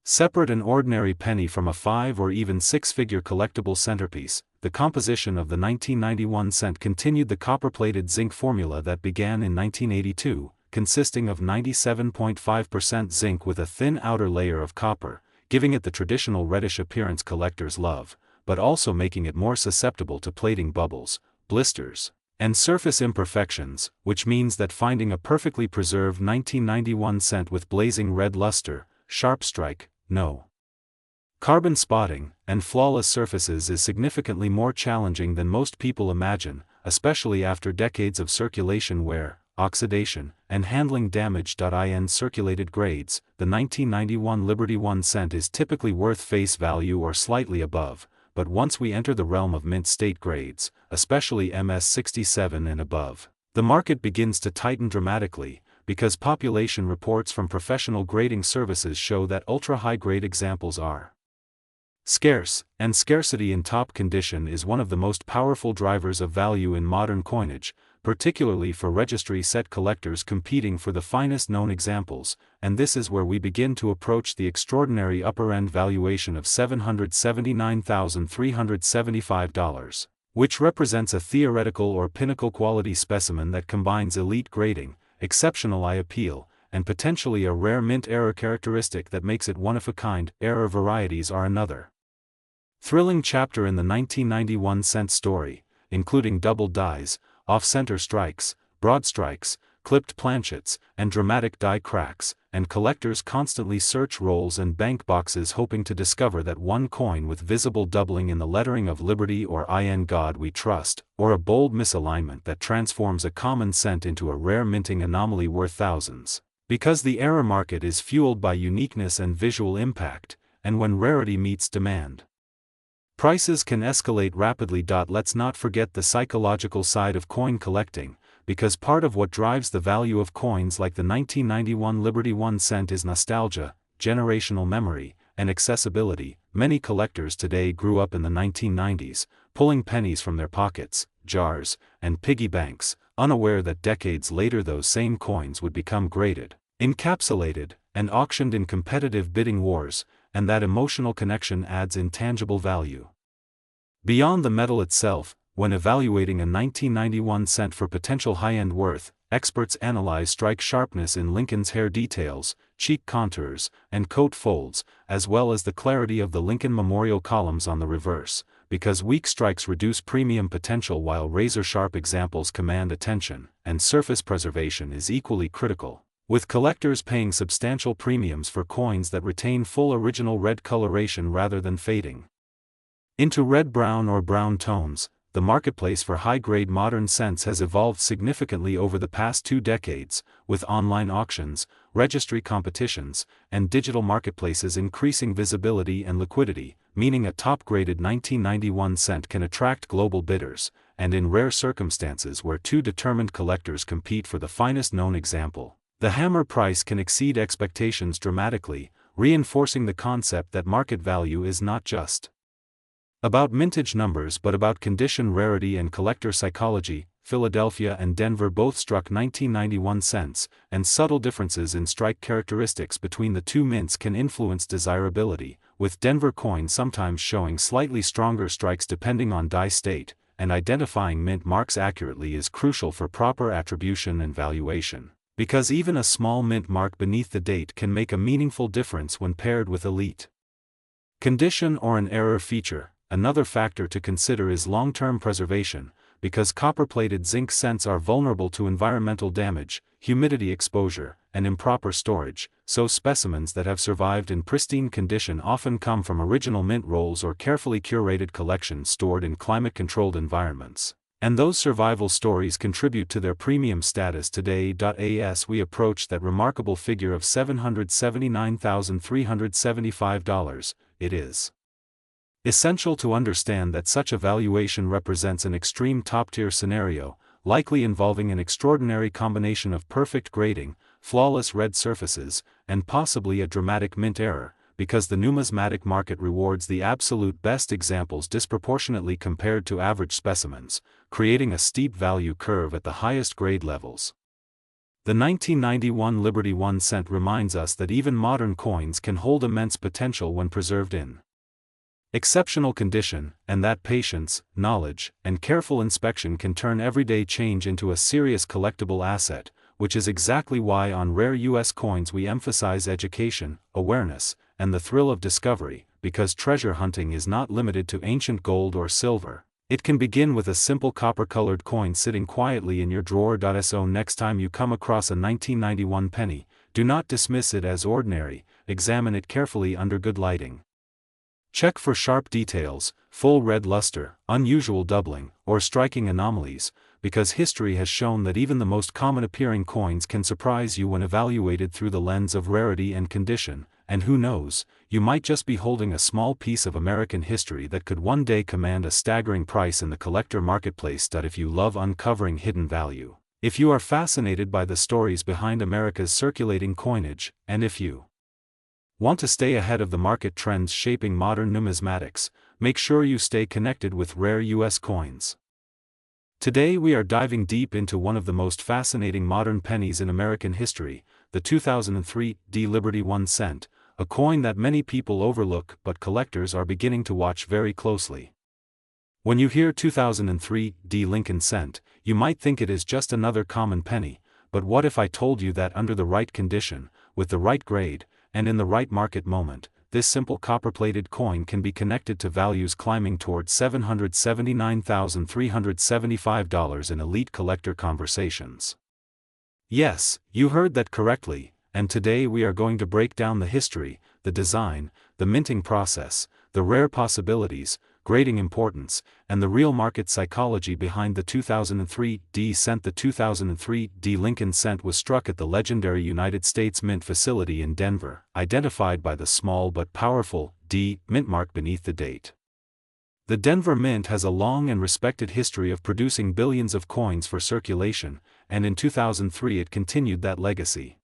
separate an ordinary penny from a 5 or even 6-figure collectible centerpiece. The composition of the 1991 cent continued the copper-plated zinc formula that began in 1982, consisting of 97.5% zinc with a thin outer layer of copper, giving it the traditional reddish appearance collectors love, but also making it more susceptible to plating bubbles, blisters, and surface imperfections, which means that finding a perfectly preserved 1991 cent with blazing red luster, sharp strike, no carbon spotting, and flawless surfaces is significantly more challenging than most people imagine, especially after decades of circulation wear, oxidation, and handling damage. In circulated grades, the 1991 Liberty 1 cent is typically worth face value or slightly above, but once we enter the realm of mint state grades, especially MS67 and above, the market begins to tighten dramatically, because population reports from professional grading services show that ultra-high-grade examples are scarce, and scarcity in top condition is one of the most powerful drivers of value in modern coinage, particularly for registry set collectors competing for the finest known examples, and this is where we begin to approach the extraordinary upper-end valuation of $779,375, which represents a theoretical or pinnacle quality specimen that combines elite grading, exceptional eye appeal, and potentially a rare mint error characteristic that makes it one of a kind. Error varieties are another thrilling chapter in the 1991 cent story, including double dies, off-center strikes, broad strikes, clipped planchets, and dramatic die cracks, and collectors constantly search rolls and bank boxes hoping to discover that one coin with visible doubling in the lettering of Liberty or In God We Trust, or a bold misalignment that transforms a common cent into a rare minting anomaly worth thousands. Because the error market is fueled by uniqueness and visual impact, and when rarity meets demand, prices can escalate rapidly. Let's not forget the psychological side of coin collecting, because part of what drives the value of coins like the 1991 Liberty 1 cent is nostalgia, generational memory, and accessibility. Many collectors today grew up in the 1990s, pulling pennies from their pockets, jars, and piggy banks, unaware that decades later those same coins would become graded, encapsulated, and auctioned in competitive bidding wars, and that emotional connection adds intangible value. Beyond the metal itself, when evaluating a 1991 cent for potential high-end worth, experts analyze strike sharpness in Lincoln's hair details, cheek contours, and coat folds, as well as the clarity of the Lincoln Memorial columns on the reverse, because weak strikes reduce premium potential while razor-sharp examples command attention, and surface preservation is equally critical, with collectors paying substantial premiums for coins that retain full original red coloration rather than fading into red-brown or brown tones. The marketplace for high-grade modern cents has evolved significantly over the past 2 decades, with online auctions, registry competitions, and digital marketplaces increasing visibility and liquidity, meaning a top-graded 1991 cent can attract global bidders, and in rare circumstances where 2 determined collectors compete for the finest known example, the hammer price can exceed expectations dramatically, reinforcing the concept that market value is not just about mintage numbers but about condition, rarity, and collector psychology. Philadelphia and Denver both struck 1991 cents, and subtle differences in strike characteristics between the 2 mints can influence desirability, with Denver coin sometimes showing slightly stronger strikes depending on die state, and identifying mint marks accurately is crucial for proper attribution and valuation, because even a small mint mark beneath the date can make a meaningful difference when paired with elite Condition or an error feature. Another factor to consider is long-term preservation, because copper-plated zinc cents are vulnerable to environmental damage, humidity exposure, and improper storage, so specimens that have survived in pristine condition often come from original mint rolls or carefully curated collections stored in climate-controlled environments. And those survival stories contribute to their premium status today. As we approach that remarkable figure of $779,375, it is essential to understand that such a valuation represents an extreme top-tier scenario, likely involving an extraordinary combination of perfect grading, flawless red surfaces, and possibly a dramatic mint error, because the numismatic market rewards the absolute best examples disproportionately compared to average specimens, creating a steep value curve at the highest grade levels. The 1991 Liberty 1 cent reminds us that even modern coins can hold immense potential when preserved in exceptional condition, and that patience, knowledge, and careful inspection can turn everyday change into a serious collectible asset, which is exactly why on rare U.S. coins we emphasize education, awareness, and the thrill of discovery, because treasure hunting is not limited to ancient gold or silver. It can begin with a simple copper-colored coin sitting quietly in your drawer. So next time you come across a 1991 penny, do not dismiss it as ordinary, examine it carefully under good lighting. Check for sharp details, full red luster, unusual doubling, or striking anomalies, because history has shown that even the most common-appearing coins can surprise you when evaluated through the lens of rarity and condition, and who knows, you might just be holding a small piece of American history that could one day command a staggering price in the collector marketplace. If you love uncovering hidden value, if you are fascinated by the stories behind America's circulating coinage, and if you want to stay ahead of the market trends shaping modern numismatics, make sure you stay connected with rare U.S. coins. Today we are diving deep into one of the most fascinating modern pennies in American history, the 2003 Liberty 1 cent, a coin that many people overlook but collectors are beginning to watch very closely. When you hear 2003 Lincoln cent, you might think it is just another common penny, but what if I told you that under the right condition, with the right grade, and in the right market moment, this simple copper-plated coin can be connected to values climbing towards $779,375 in elite collector conversations? Yes, you heard that correctly, and today we are going to break down the history, the design, the minting process, the rare possibilities, grading importance, and the real market psychology behind the 2003 cent. The 2003 Lincoln cent was struck at the legendary United States Mint facility in Denver, identified by the small but powerful D mint mark beneath the date. The Denver Mint has a long and respected history of producing billions of coins for circulation, and in 2003 it continued that legacy.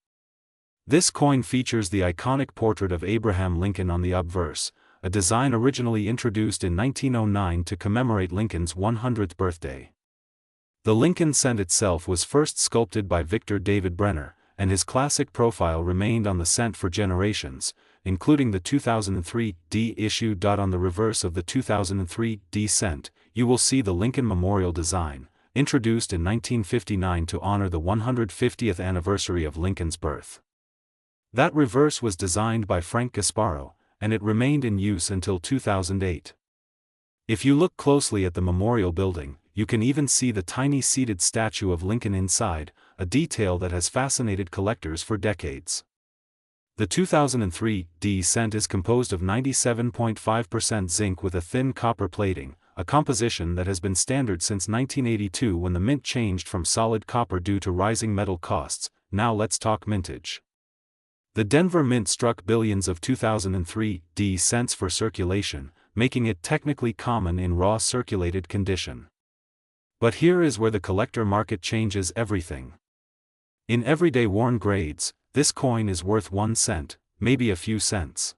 This coin features the iconic portrait of Abraham Lincoln on the obverse, a design originally introduced in 1909 to commemorate Lincoln's 100th birthday. The Lincoln cent itself was first sculpted by Victor David Brenner, and his classic profile remained on the cent for generations, including the 2003 issue. On the reverse of the 2003 cent, you will see the Lincoln Memorial design, introduced in 1959 to honor the 150th anniversary of Lincoln's birth. That reverse was designed by Frank Gasparo, and it remained in use until 2008. If you look closely at the memorial building, you can even see the tiny seated statue of Lincoln inside, a detail that has fascinated collectors for decades. The 2003 cent is composed of 97.5% zinc with a thin copper plating, a composition that has been standard since 1982 when the mint changed from solid copper due to rising metal costs. Now let's talk mintage. The Denver Mint struck billions of 2003 cents for circulation, making it technically common in raw circulated condition. But here is where the collector market changes everything. In everyday worn grades, this coin is worth 1 cent, maybe a few cents.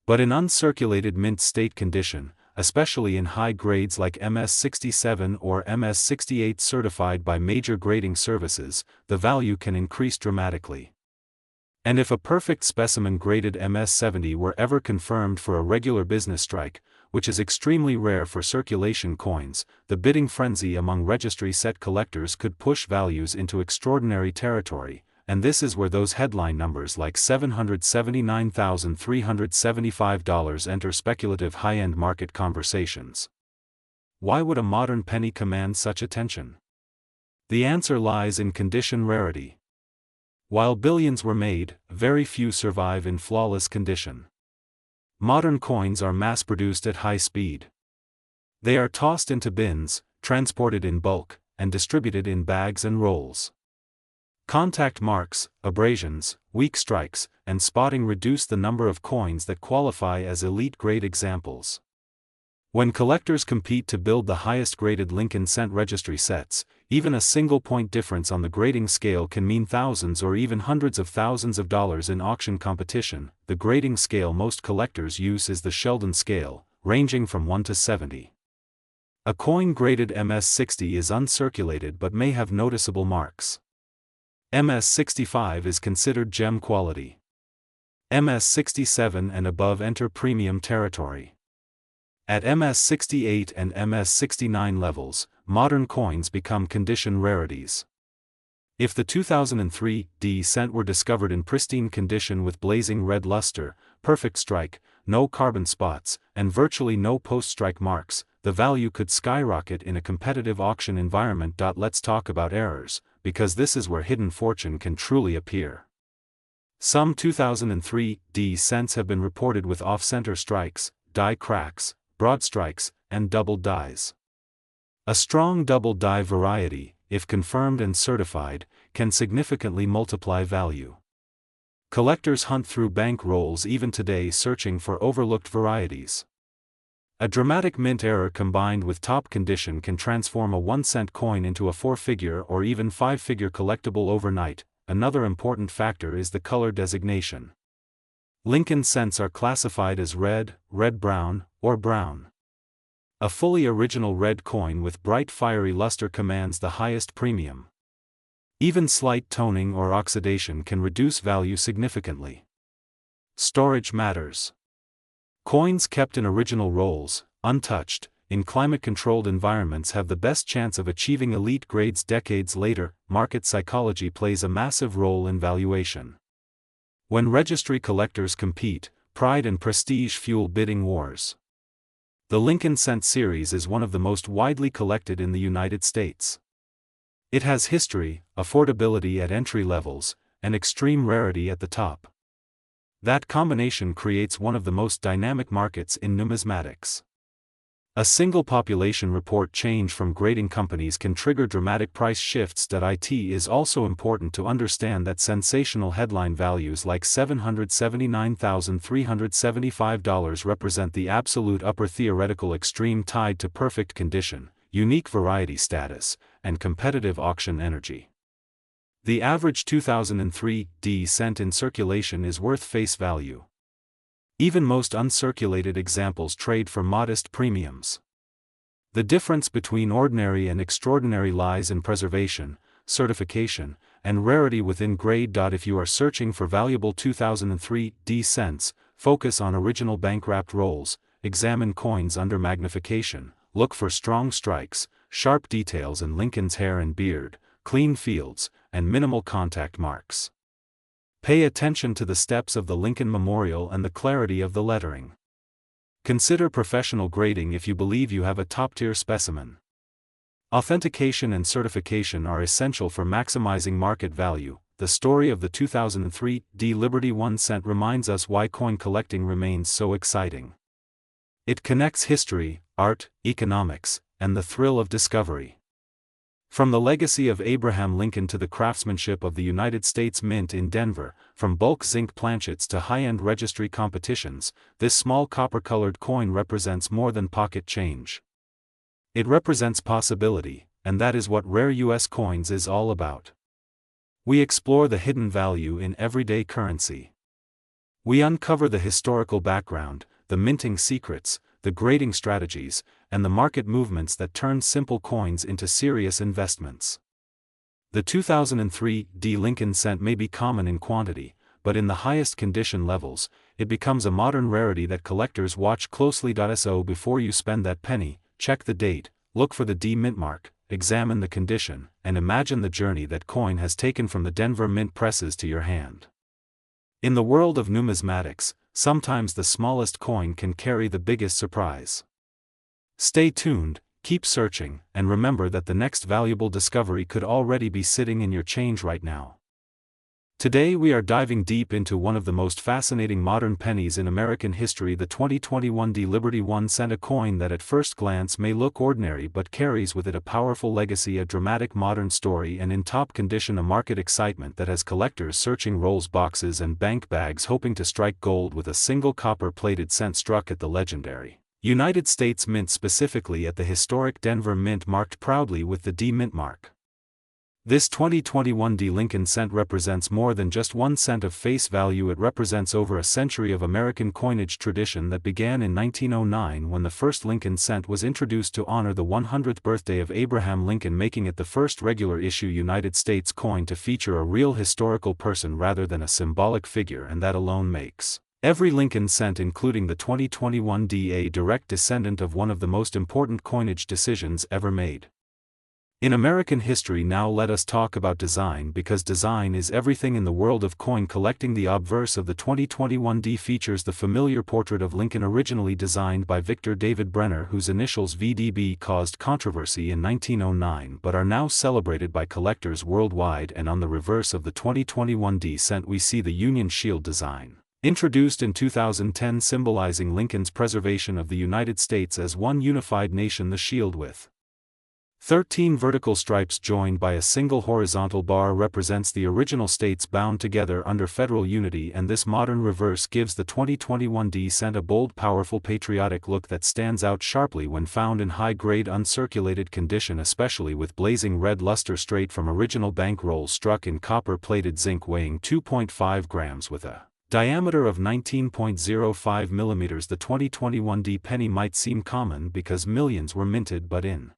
But in uncirculated mint state condition, especially in high grades like MS67 or MS68 certified by major grading services, the value can increase dramatically. And if a perfect specimen graded MS70 were ever confirmed for a regular business strike, which is extremely rare for circulation coins, the bidding frenzy among registry set collectors could push values into extraordinary territory, and this is where those headline numbers like $779,375 enter speculative high-end market conversations. Why would a modern penny command such attention? The answer lies in condition rarity. While billions were made, very few survive in flawless condition. Modern coins are mass-produced at high speed. They are tossed into bins, transported in bulk, and distributed in bags and rolls. Contact marks, abrasions, weak strikes, and spotting reduce the number of coins that qualify as elite-grade examples. When collectors compete to build the highest-graded Lincoln cent registry sets, even a single-point difference on the grading scale can mean thousands or even hundreds of thousands of dollars in auction competition. The grading scale most collectors use is the Sheldon scale, ranging from 1 to 70. A coin graded MS-60 is uncirculated but may have noticeable marks. MS-65 is considered gem quality. MS-67 and above enter premium territory. At MS-68 and MS-69 levels, modern coins become condition rarities. If the 2003 D cent were discovered in pristine condition with blazing red luster, perfect strike, no carbon spots, and virtually no post-strike marks, the value could skyrocket in a competitive auction environment. Let's talk about errors, because this is where hidden fortune can truly appear. Some 2003 D cents have been reported with off-center strikes, die cracks, broad strikes, and doubled dies. A strong double die variety, if confirmed and certified, can significantly multiply value. Collectors hunt through bank rolls even today searching for overlooked varieties. A dramatic mint error combined with top condition can transform a 1-cent coin into a 4-figure or even 5-figure collectible overnight. Another important factor is the color designation. Lincoln cents are classified as red, red-brown, or brown. A fully original red coin with bright fiery luster commands the highest premium. Even slight toning or oxidation can reduce value significantly. Storage matters. Coins kept in original rolls, untouched, in climate-controlled environments have the best chance of achieving elite grades decades later. Market psychology plays a massive role in valuation. When registry collectors compete, pride and prestige fuel bidding wars. The Lincoln cent series is one of the most widely collected in the United States. It has history, affordability at entry levels, and extreme rarity at the top. That combination creates one of the most dynamic markets in numismatics. A single population report change from grading companies can trigger dramatic price shifts. It is also important to understand that sensational headline values like $779,375 represent the absolute upper theoretical extreme tied to perfect condition, unique variety status, and competitive auction energy. The average 2003 D cent in circulation is worth face value. Even most uncirculated examples trade for modest premiums. The difference between ordinary and extraordinary lies in preservation, certification, and rarity within grade. If you are searching for valuable 2003 D cents, focus on original bank-wrapped rolls, examine coins under magnification, look for strong strikes, sharp details in Lincoln's hair and beard, clean fields, and minimal contact marks. Pay attention to the steps of the Lincoln Memorial and the clarity of the lettering. Consider professional grading if you believe you have a top-tier specimen. Authentication and certification are essential for maximizing market value. The story of the 2003 D Liberty 1 cent reminds us why coin collecting remains so exciting. It connects history, art, economics, and the thrill of discovery. From the legacy of Abraham Lincoln to the craftsmanship of the United States Mint in Denver, from bulk zinc planchets to high-end registry competitions, this small copper-colored coin represents more than pocket change. It represents possibility, and that is what rare U.S. coins is all about. We explore the hidden value in everyday currency. We uncover the historical background, the minting secrets, the grading strategies, and the market movements that turn simple coins into serious investments. The 2003 D Lincoln cent may be common in quantity, but in the highest condition levels, it becomes a modern rarity that collectors watch closely. So before you spend that penny, check the date, look for the D mint mark, examine the condition, and imagine the journey that coin has taken from the Denver Mint presses to your hand. In the world of numismatics, sometimes the smallest coin can carry the biggest surprise. Stay tuned, keep searching, and remember that the next valuable discovery could already be sitting in your change right now. Today we are diving deep into one of the most fascinating modern pennies in American history, the 2021 Liberty 1 cent, a coin that at first glance may look ordinary but carries with it a powerful legacy, a dramatic modern story, and in top condition a market excitement that has collectors searching rolls, boxes and bank bags hoping to strike gold with a single copper-plated cent struck at the legendary United States Mint, specifically at the historic Denver Mint, marked proudly with the D Mint mark. This 2021 D Lincoln cent represents more than just 1 cent of face value. It represents over a century of American coinage tradition that began in 1909 when the first Lincoln cent was introduced to honor the 100th birthday of Abraham Lincoln, making it the first regular issue United States coin to feature a real historical person rather than a symbolic figure, and that alone makes every Lincoln cent, including the 2021 D, a direct descendant of one of the most important coinage decisions ever made in American history. Now let us talk about design, because design is everything in the world of coin collecting. The obverse of the 2021 D features the familiar portrait of Lincoln, originally designed by Victor David Brenner, whose initials VDB caused controversy in 1909 but are now celebrated by collectors worldwide. And on the reverse of the 2021 D cent we see the Union Shield design, introduced in 2010, symbolizing Lincoln's preservation of the United States as one unified nation. The shield, with 13 vertical stripes joined by a single horizontal bar, represents the original states bound together under federal unity, and this modern reverse gives the 2021 D cent a bold, powerful, patriotic look that stands out sharply when found in high-grade uncirculated condition, especially with blazing red luster straight from original bank rolls struck in copper-plated zinc, weighing 2.5 grams with a diameter of 19.05 millimeters. The 2021 D penny might seem common because millions were minted, but in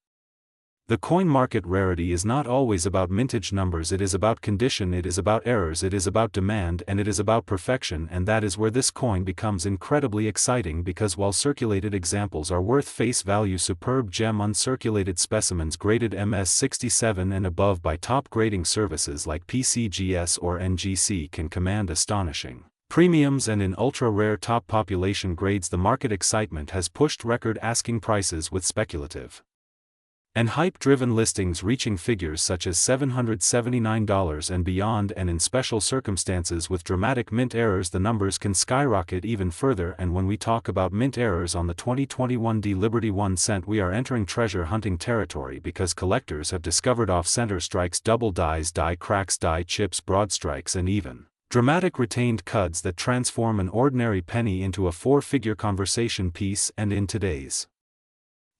the coin market, rarity is not always about mintage numbers. It is about condition, it is about errors, it is about demand, and it is about perfection. And that is where this coin becomes incredibly exciting, because while circulated examples are worth face value, superb gem uncirculated specimens graded MS67 and above by top grading services like PCGS or NGC can command astonishing premiums. And in ultra-rare top population grades, the market excitement has pushed record asking prices, with speculative and hype-driven listings reaching figures such as $779 and beyond. And in special circumstances with dramatic mint errors, the numbers can skyrocket even further. And when we talk about mint errors on the 2021 D Liberty 1 cent, we are entering treasure hunting territory, because collectors have discovered off-center strikes, double dies, die cracks, die chips, broad strikes, and even dramatic retained cuds that transform an ordinary penny into a four-figure conversation piece. And in today's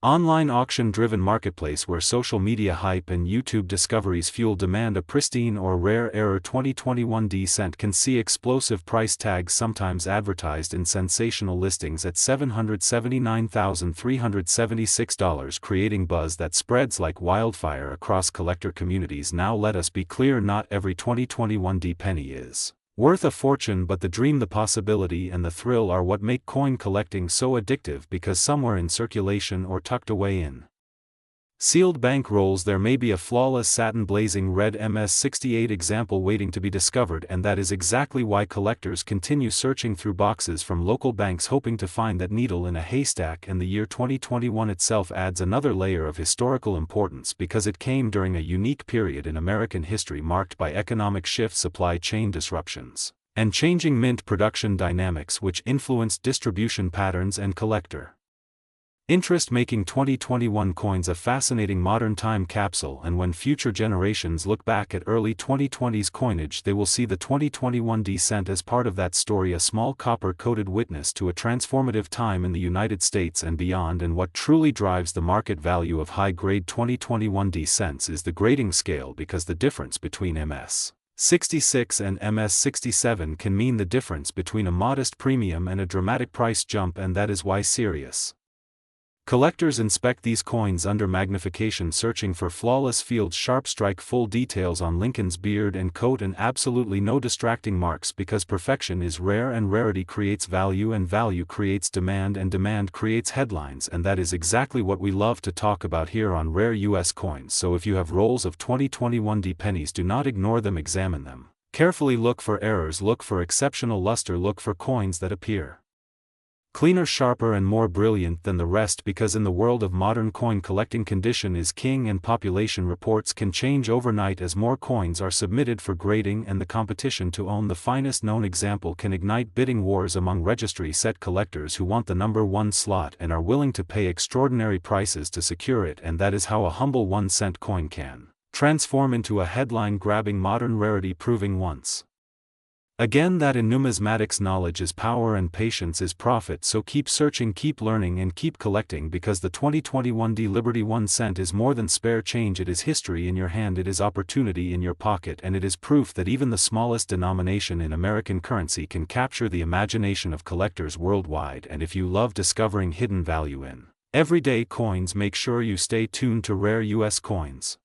online auction-driven marketplace, where social media hype and YouTube discoveries fuel demand, a pristine or rare error 2021 D cent can see explosive price tags, sometimes advertised in sensational listings at $779,376, creating buzz that spreads like wildfire across collector communities. Now let us be clear, not every 2021 D penny is worth a fortune, but the dream, the possibility, and the thrill are what make coin collecting so addictive, because somewhere in circulation or tucked away in sealed bank rolls there may be a flawless satin blazing red MS68 example waiting to be discovered. And that is exactly why collectors continue searching through boxes from local banks, hoping to find that needle in a haystack. And the year 2021 itself adds another layer of historical importance, because it came during a unique period in American history marked by economic shifts, supply chain disruptions, and changing mint production dynamics, which influenced distribution patterns and collector interest, making 2021 coins a fascinating modern time capsule. And when future generations look back at early 2020s coinage, they will see the 2021 D cent as part of that story, a small copper-coated witness to a transformative time in the United States and beyond. And what truly drives the market value of high-grade 2021 D cents is the grading scale, because the difference between MS66 and MS67 can mean the difference between a modest premium and a dramatic price jump. And that is why serious Collectors inspect these coins under magnification, searching for flawless fields, sharp strike, full details on Lincoln's beard and coat, and absolutely no distracting marks, because perfection is rare and rarity creates value and value creates demand and demand creates headlines, and that is exactly what we love to talk about here on Rare US Coins. So if you have rolls of 2021 D pennies, do not ignore them, examine them carefully, look for errors, look for exceptional luster, look for coins that appear cleaner, sharper and more brilliant than the rest, because in the world of modern coin collecting, condition is king and population reports can change overnight as more coins are submitted for grading, and the competition to own the finest known example can ignite bidding wars among registry set collectors who want the number one slot and are willing to pay extraordinary prices to secure it, and that is how a humble 1-cent coin can transform into a headline-grabbing modern rarity, proving once again that in numismatics knowledge is power and patience is profit. So keep searching, keep learning and keep collecting, because the 2021 D Liberty 1 cent is more than spare change. It is history in your hand, it is opportunity in your pocket, and it is proof that even the smallest denomination in American currency can capture the imagination of collectors worldwide. And if you love discovering hidden value in everyday coins, make sure you stay tuned to Rare US Coins.